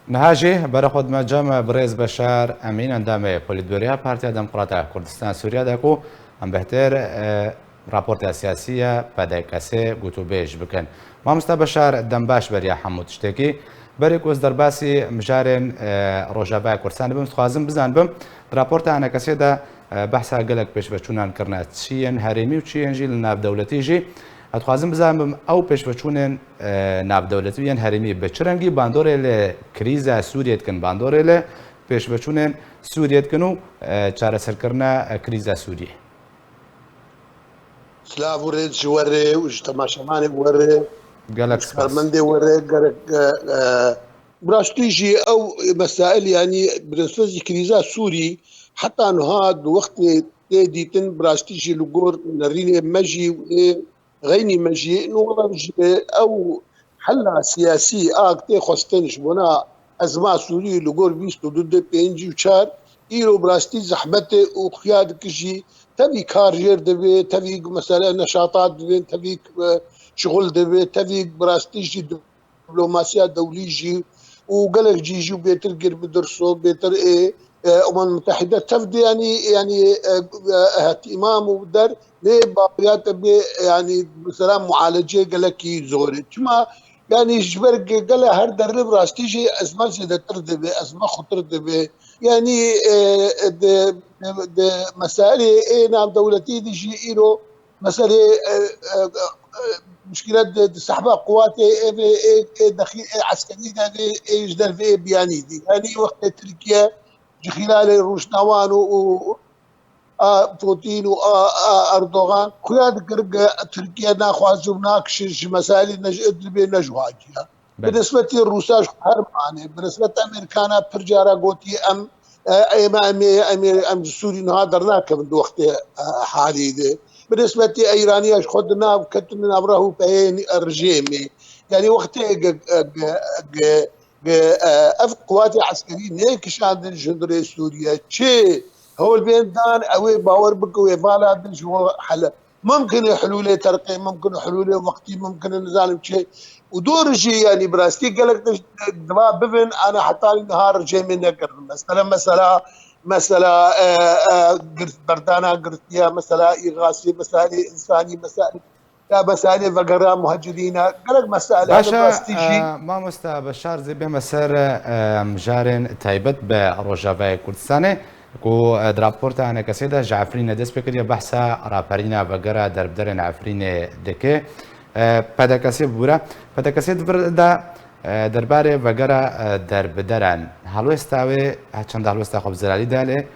نهاجی برخود مجمع برز بشار امین اندام پلیدوریا پارتیا دموکرات کردستان سوریه دکو ام بهتر راپورت سیاسی پدکسه گوتو بیش بکن ما مستبشار دنباش بریا حمود شتکی برای از درباسی مجارن روجابه کردستان بیم خوازم بزن بم راپورت آن کسی دا بحث گلک پیش بچونان کرنات چین هرمی و چین جیل ناب دولتی جی اتخوازم بزنم او پیش بچونن ناب دولتی یان هرمی بچرنگی باندوره ل کریزا سوریت کن باندوره ل پیش بچونن سوریت کنو چاره سرکرنا کریزا سوریه سلاف ورد جواره واجتماع شماني ورد گلک سپاس مشكرمندي ورد براستيجي او مسائل يعني بالنسبه كريزا سوري حتى انه هذا وقت ديتن براستيجي لقور نريني مجي غيني مجي انه والله او حل سياسي اكتي خستنش بنا ازمه سوري لقور بيستو ضد بينجي وشار ايرو براستي زحمته وخياد كشي تبي كارير دبي تبي مثلا نشاطات دبي تبي شغل دبي تبي براستيجي دبلوماسيا دوليجي وقالك جيجي وبيتر بدرسو بيتر ايه الامم المتحده تفدي يعني اهتمام ودر لبابيات يعني مثلا معالجه قالك زوري كما يعني جبر قال هر درب راستيجي ازمه زي تردبي ازمه خطر دبي يعني مسائل نعم دولتي دي شيء إله مسألة مشكلات استحباب قوات دخيل عسكرية يجدر في بياني دي يعني وقت تركيا خلال روشناوان و بوتين واردوغان خياد تركيا ناخذ ناكش مسائل نجواجها بالنسبة للروساش هرمانه بالنسبة لأمريكانا برجارة قوتي ام سوري نهادر ناكم وقت حالي ده بالنسبه لايرانيا خدنا كتنا ابره بين الرجيمي يعني وقت اف قوات عسكريه هيك شاد الجندري سوريا شيء هو البين دان او باور بقوي فالا شو حل ممكن حلول ترقي ممكن حلول وقتي ممكن نزال شيء ودور شيء يعني براستي قال لك دما بفن انا حتى نهار جاي من نقر مثلا قرت بردانا قرتيا مثلا اغاثي مسائل انساني مسائل فقراء مهاجرين قال لك مسائل هذا براستيجي ما مستبشار زي به مسار مجارن تایبت به روجاوه کردستانه کو دراپورت آن کسی دا جعفرین دست بکری بحثا راپرینا وگرا دربدرن عفرین دکه پدکسی بورا پدکسی دا درباره وگرا دربدرن حلو استاوی چند حلو استا خوب زلالی داله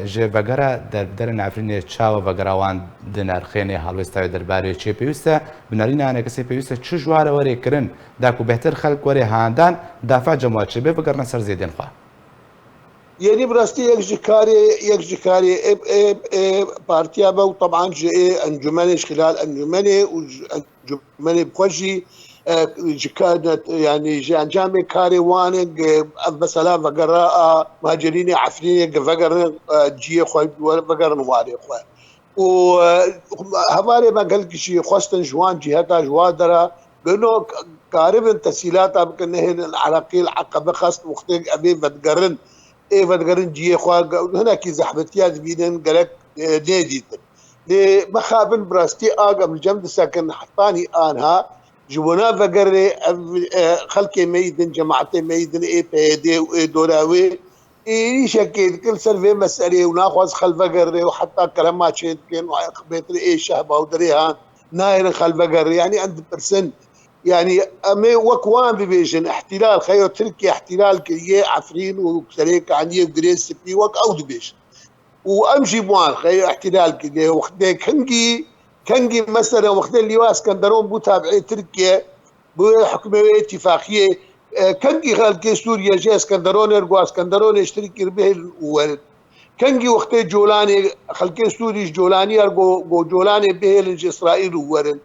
جه وگرا دربدرن عفرین چاو وگراوان دنرخینه حلو استاوی درباره چه پیوسته بنارین آن کسی پیوسته چه جواره وری کرن دا کو بهتر خلق وری هاندان دافع جماعت چه به وگرنا سر زیدن خواه يعني براستي يكجكاري بارتيا بو طبعا جاء انجمنش خلال انجمني وانجمني بخوشي كانت يعني جامي كاري وانق مثلا فقراء مهاجرين عفرين فقر جي خوي فقر نواري خوي وهماري ما قال شيء خاصة جوان جهتا جوادرا لانه قارب تسهيلات يمكن هنا العراقيل عقبه خاص مختلف ابي فتقرن فتقرن جي خوا هناك زحمتيات بينن قالك نادي مخابن براستي اقم الجمد ساكن حطاني انها جبنا فقر خلقي ميدن جماعتي ميدن اي بيدي واي دوراوي اي شكيت كل سنه مساله وناخذ خلف فقر وحتى كلمات شيء كان بيت اي شهبه ودريهان ناير خلف فقر يعني عند برسن يعني امي وكوان بيجن احتلال خيو تركيا احتلال كيه عفرين وكريك عني وجريس بي وك او دبيش وامشي بوان خيو احتلال كيه وخدي كنجي مثلا وقت اللواء اسكندرون بو تابعي تركيا بو حكومه اتفاقيه كنجي خلق سوريا جي اسكندرون يرجو اسكندرون يشترك به الاول كنجي وقت جولاني خلق سوري جولاني يرجو جولاني به اسرائيل ورن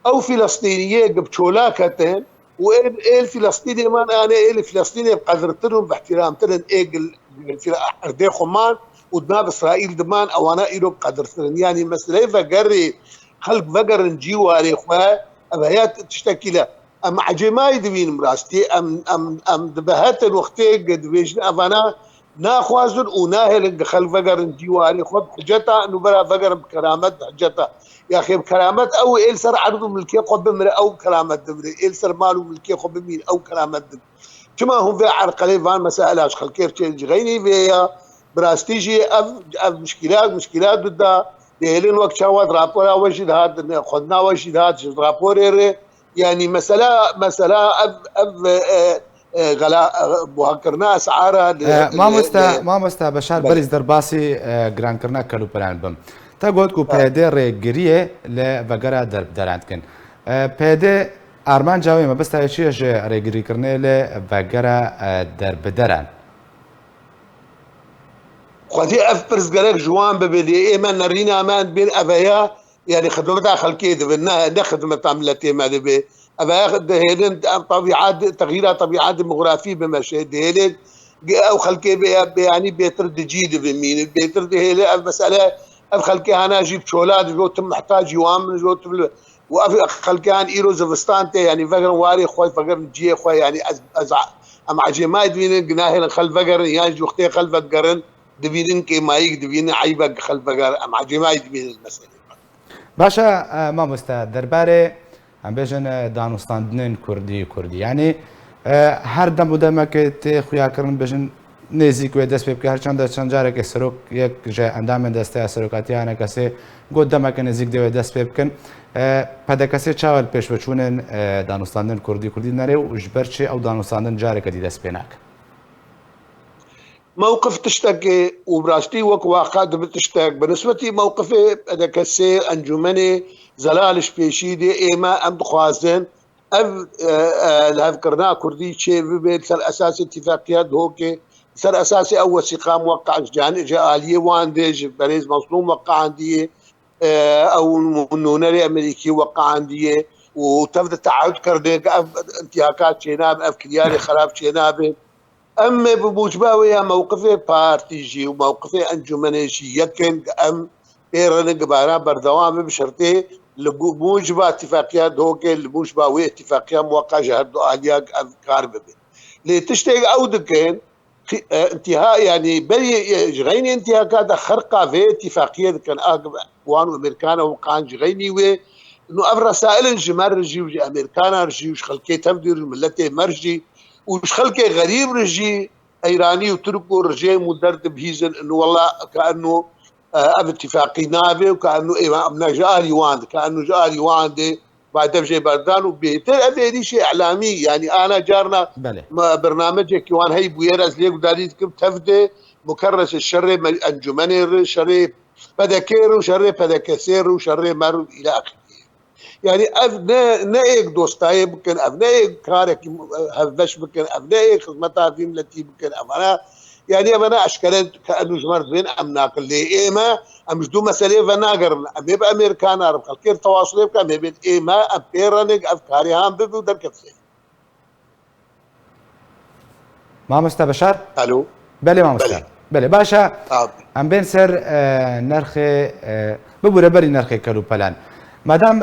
او فلسطينيه بشولاكتين وإل فلسطيني ما انا الفلسطيني بقدرتهم باحترامتهم في اردي خمان ودماغ اسرائيل دمان او انا إلو بقدرتهم يعني مثلا فقري خلق فقر نجيو على اخوة ابهيات تشتكي له ام عجماي دبين براستي ام دبهت الوقتي قد بيش افانا ناخوازن وناهل خل فقر جواري خد حجتا انه بلا فقر بكرامات حجتا يا اخي بكرامات او إلسر عرضو ملكي خد بمري او كرامات دبري إلسر مالو ملكي خد بمين او كرامات دبري كما هم في عرقلي فان مسائل خل كيف تشيل غيني فيها براستيجي اف مشكلات بدها دهلين وقت شاوات رابورا وجد هاد خدنا وجد هاد رابور يعني مسألة غلا بوهكرنا اسعارها ما مستا بشار بريز درباسي جران كرنا كلو بلان بم تا قلت كو بيدي ريغريه لفقرا درب درانتكن بيدي ارمان جاوي ما بس تا شيء ريغري كرنه لفقرا درب دران خدي افبرز قالك جوان ببدي ايما نرينا امان بين افيا يعني خدمتها خلقيه دبنا نخدم تعملتي ما دبي افيا هيدن طبيعات تغييرات طبيعات ديموغرافيه بمشهد هيدن او خلقيه يعني بيتر جديد بمين بيتر هي المساله اف خلقيه انا اجيب شولاد جو تم محتاج يوام جو واف خلقيه ان ايرو زفستانتي يعني فقر واري خوي فقر جي خوي يعني ام عجماي دين جناهل خل فقر يعني جو اختي خل فقرن دبيرين كي مايك دبيرين عيبك خلف ام عجماي دبيرين المسألة باشا ما مستا درباره ام بيجن دانوستاندن كردي يعني هر دم ودمك خويا كرن بيجن نزيك ودس بك هر چند جارك سروك یک جا اندام دسته سروکاتی انا کسی گود دمک نزیک دی دست بکن پدا کسی چاول پیش بچونن دانوستاندن کردی نره و جبرچه او دانوستاندن جارك دی دست بینک موقف تشتكي وبراستي واقع بتشتاق بالنسبة موقفي هذا كسي انجمني زلال شبيشيدي ايما ام خوازن اف كرنا كردي شيء بيت سر اساسي اتفاقيات هوكي سر اساسي اول وثيقه موقع جاليه وانديج باريس مصلوم وقع عندي او نونري امريكي وقع عندي وتبدا تعهد كرديك انتهاكات شيناب اف كدياري خراب شيناب اما بموجباوية موقفي بارتيجي وموقفي انجمنيشي يكن ام ايران قبارا بردوام بشرطي لموجبة اتفاقيات هوكي لموجباوية اتفاقية موقع جهد آلياق افكار ببين لتشتيق اودكين انتهاء يعني بي غيني انتهاكات خرقة في اتفاقية كان اقوان امريكانا وقعان غيني وي انه اف رسائل جمال رجي وجي امريكانا رجي وش خلقي تبدير ملتي مرجي وش خلقي غريب رجي ايراني وتركو رجي مدرد بهيزن انه والله كانه اب اتفاقي نابي وكانه امنا جاري واند كانه جاري واند بعد بجي بردان وبيتر ابي شيء اعلامي يعني انا جارنا برنامجك كوان هي بويرز ليك داريتكم تفدي مكرس الشر انجمني شر بدكير وشر بدكسير وشر مر الى اخره يعني ابنائك دوستاي بكن ابنائك كارك هفش بكن ابنائك خدمتها في ملتي بكن امانه يعني انا اشكالت كانه جمر زين ام ناقل لي اما ام جدو مساله فناقر ام يبقى امريكان عرب كثير تواصل بك ام يبقى اما ابيرنك افكاري هم ببو دركتسي ما مستبشر الو بله ما مستبشر بله باشا ام بين سر نرخ ببوره بري نرخ كلو بلان مادام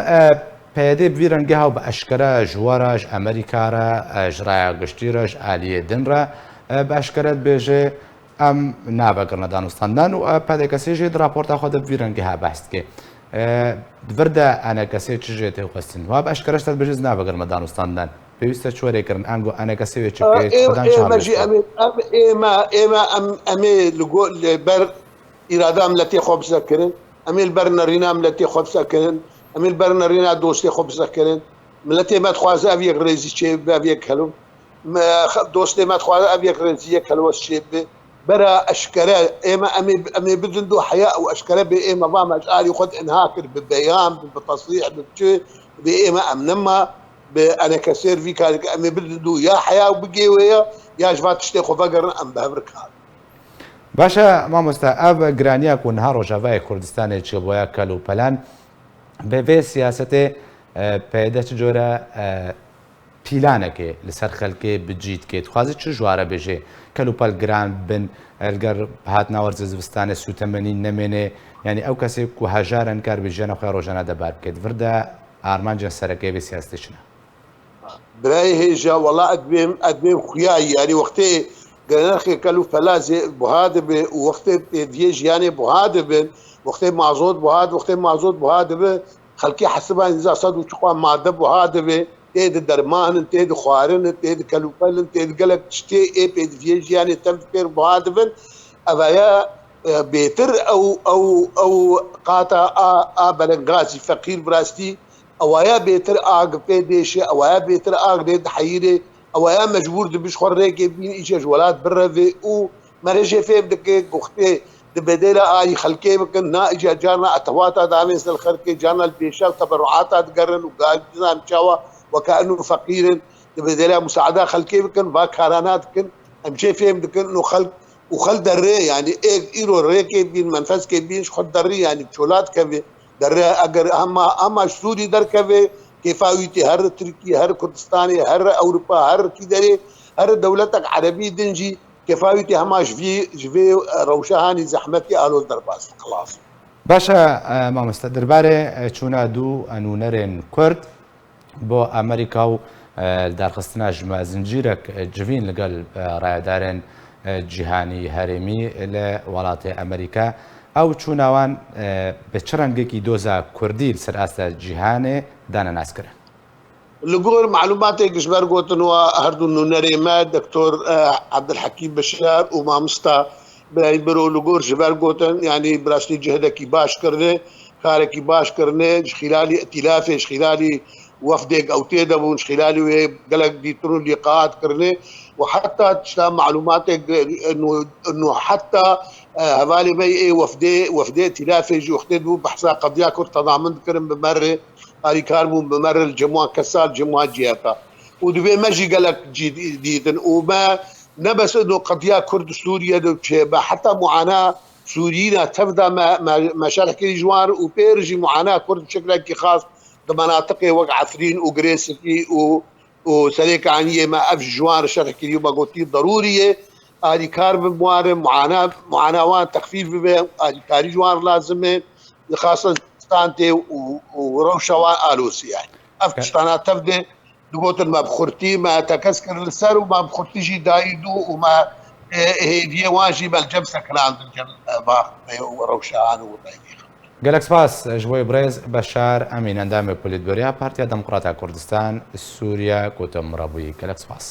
پیاده بیرنگه و به اشکره جوارش امریکا را جرای گشتیرش عالیه دن را به اشکرت بیجه ام نابگرن دانستاندن و پیاده کسی جد راپورت خود بیرنگه بحث که ورده انا کسی چیزی تقصین و به اشکرش تد بیجه نابگرن دانستاندن پیوسته چوری کردن انگو انا کسی وی چیزی خودان شامل امی لگو بر اراده ملتی خوب سکرن امی البر نرینا ملتی خوب سکرن امیل برنرین دوستی خوب سکرین ملتی مت خوازه اوی غریزی چه اوی کلو دوستی مت خوازه اوی غریزی کلو چه برا اشکره امی بدون دو حیاء و اشکره به اما با مجاری خود انهاكر ببيان بتصريح بچه به اما امنما به انا كثير في كان امی بدون دو یا حیاء بگی ویا یا جوات تشتی خو فقر ام بهبرکار باشا ما مستعب گرانیا کو نهار و جوای کردستان چه بویا کلو پلان به سیاست پیدا جورا پیلانه که لسر خلقه بجید که خوازه چه جواره بجه کلو پل گران بن الگر هات نورز زوستان سوتمنی نمینه یعنی او کسی کو هجارن کار بجنه خو روزانه دبار کد ورده آرمان جن سرکه به سیاستشنه براي هيجا والله ادمين خياي يعني وقتي قناخي كلو فلازي بهادب وقتي ديج يعني بهادب وقتي معزود بهادب وقتي معزود بهادب خلكي حسبها إذا صدوا شقوا ما دب وهادب تيد درمان تيد خوارن تيد كلو فلن تيد قلق تشتي اي بيد ديج يعني تم فكر بهادب أبايا بيتر او قاطع بلنغازي فقير براستي اوايا بيتر اغ بيديش اوايا بيتر اغ دي حيري اوايا مجبور دبش خريك بين ايش ولاد برفي او مرجي في بدك اختي دبديلا اي خلكي بكن نا اجا جانا اتواتا دامس الخركي جانا البيشا تبرعات تقرن وقال جنا مشاوا وكانه فقير دبديلا مساعده خلكي بكن باكارانات كن امشي في بدك انه خلق وخل دري يعني ايرو ريكي بين منفس كي بينش خد دري يعني شولات كبي دري اگر اما سوري در كبي كيفاويتي هر تركي هر كردستاني هر اوروبا هر كي دري هر دولتك عربي دنجي كيفاويتي هما جفي روشهاني زحمتي الو درباس خلاص باشا ما مستدر باره چونا دو انونرين كرد بو امريكا و دارخستنا جمع زنجيرك جوين لقل رايدارن جیهانی هەرێمی لە وڵاتی ئەمریکا ئەو چووناوان بە چ ڕەنگێکی دۆزە کوردی سەر ئاستە جیهانێ دانە ناسکرن لقول معلوماتك جبر قوتنوا هردو نونريما دكتور عبد الحكيم بشار وما مستا برو لقول جبر قوتن يعني براسلي جهدك باش كرنه كارك باش كرنه خلالي ائتلافش خلالي وفدك او تيدبون خلالي قلق ديترو لقاءات كرنه وحتى تشتام معلوماتك انه حتى هذالي بي وفدي ائتلافي وحددوا بحثا قضيه كرت تضامن كرم بمره هاري كاربون بمر الجموع كسال جموع جياتا ودبي ماجي قالك جديدا وما نبس انه قضيه كرد سوريا حتى معاناه سوريين تبدا مشاكل جوار وبيرجي معاناه كرد بشكل خاص بمناطق وقع عفرين وقريسكي وسليك عنيه ما افج جوار شركه اليوم قلتي ضروريه هاري كارب موارم معاناه تخفيف به هاري كاري جوار لازمه خاصه تانتي وروشوا الوسي يعني افكشتانات تبدا دقوت ما بخورتي ما تكسكر السر وما بخورتيجي دايدو وما هي واجب الجبسه كلام باخ وروشان وطيبي گەلک سپاس ژوەی برێز بەشار ئەمین ئەندامی پۆلیتبێریا پارتیا دەموکراتە کوردستان سووریا کۆتە مرابووی گەلک سپاس